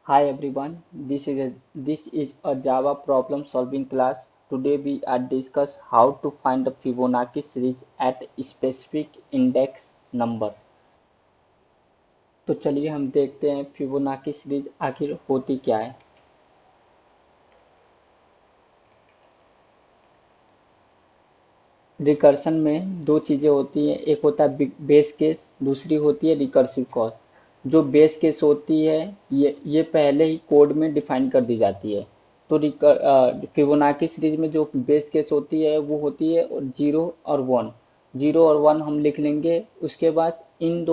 Hi everyone, this is a Java problem solving class. Today we are discuss how to find the Fibonacci series at specific index number. तो चलिए हम देखते हैं Fibonacci series आखिर होती क्या है। रिकर्शन में दो चीजें होती हैं, एक होता है बेस केस, दूसरी होती है रिकर्सिव कॉल। जो बेस केस होती है ये पहले ही कोड में डिफाइन कर दी जाती है। तो फिबोनाची सीरीज में जो बेस केस होती है वो होती है जीरो और वन। जीरो और वन हम लिख लेंगे, उसके बाद इन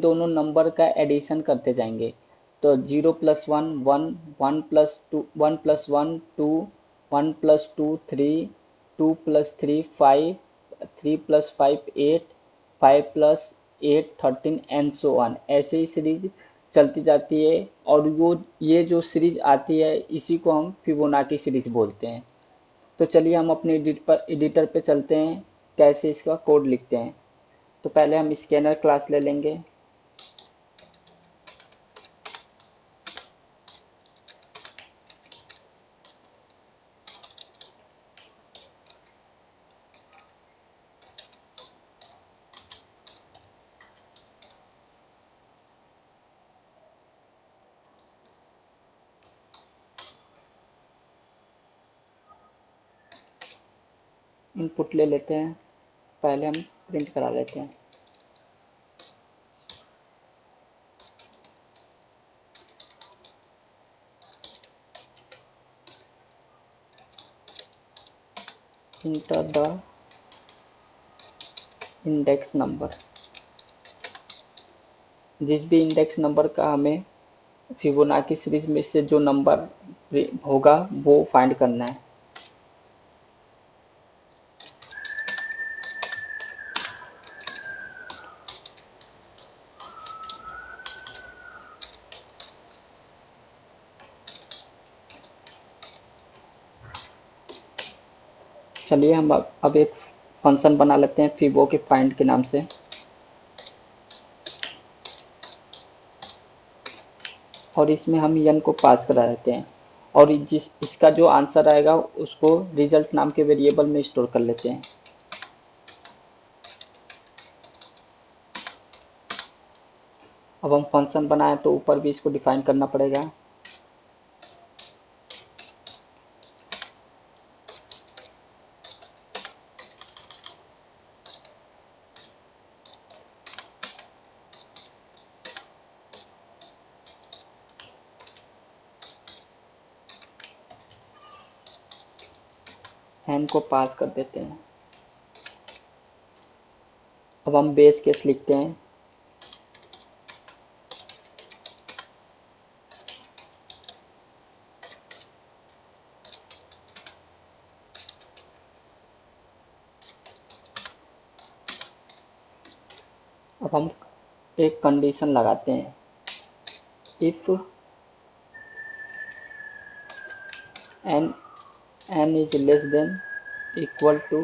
दोनों नंबर का एडिशन करते जाएंगे। तो zero plus one one, one plus two one plus one two, one plus two three, two plus three five, three plus five eight, five plus eight thirteen and so on. ऐसे ही series चलती जाती है और ये जो series आती है इसी को हम फिबोनाची सीरीज बोलते हैं। तो चलिए हम अपने एडिटर पे चलते हैं, कैसे इसका कोड लिखते हैं। तो पहले हम स्कैनर क्लास ले लेंगे। इनपुट ले लेते हैं, पहले हम प्रिंट करा लेते हैं। Enter the index number. जिस भी इंडेक्स नंबर का हमें फिबोनाची सीरीज में से जो नंबर होगा वो फाइंड करना है। चलिए हम अब एक फंक्शन बना लेते हैं फिबो के फाइंड के नाम से। और इसमें हम n को पास करा देते हैं और जिस इसका जो आंसर आएगा उसको रिजल्ट नाम के वेरिएबल में स्टोर कर लेते हैं। अब हम फंक्शन बनाए तो ऊपर भी इसको डिफाइन करना पड़ेगा। n को पास कर देते हैं। अब हम बेस केस लिखते हैं। अब हम एक कंडीशन लगाते हैं, if n is less than equal to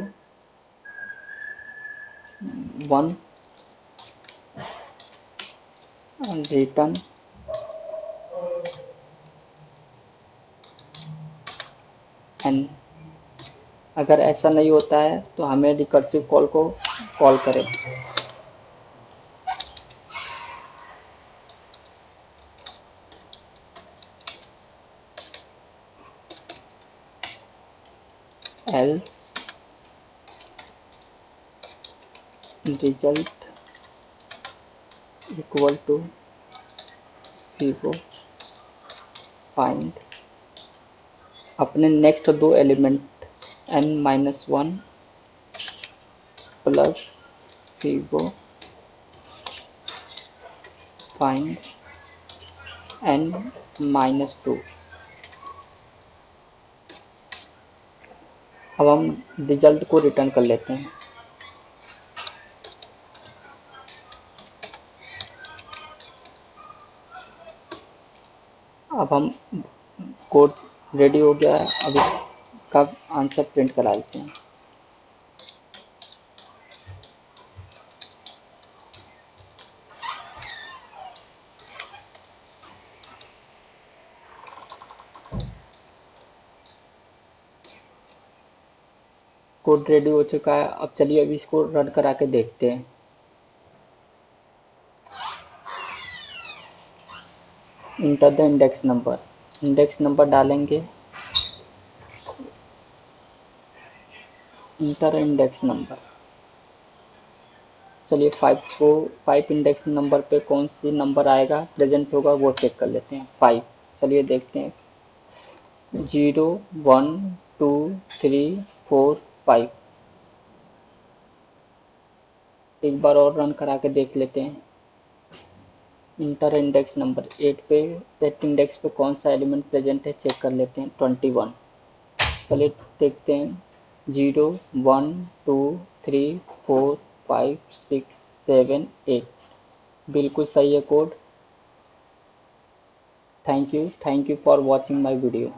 1 and return n। अगर ऐसा नहीं होता है तो हमें रिकर्सिव कॉल को कॉल करें। else result equal to fibo find अपने नेक्स्ट दो element n minus one plus fibo find n minus two. अब हम रिजल्ट को रिटर्न कर लेते हैं। अब हम कोड रेडी हो गया है, अब इसका आंसर प्रिंट करा लेते हैं। कोड रेडी हो चुका है। अब चलिए अभी इसको रन करा के देखते हैं। इंटर द इंडेक्स नंबर डालेंगे। Inter index number. चलिए 5 इंडेक्स नंबर पे कौन सी नंबर आएगा प्रेजेंट होगा वो चेक कर लेते हैं। 5, चलिए देखते हैं। 0 1 2 3 4 5। एक बार और रन करा के देख लेते हैं। इंटर इंडेक्स नंबर 8 इंडेक्स पे कौन सा एलिमेंट प्रेजेंट है चेक कर लेते हैं। 21। चलिए देखते हैं। 0 1 2 3 4 5 6 7 8। बिल्कुल सही है code. Thank you for watching my video.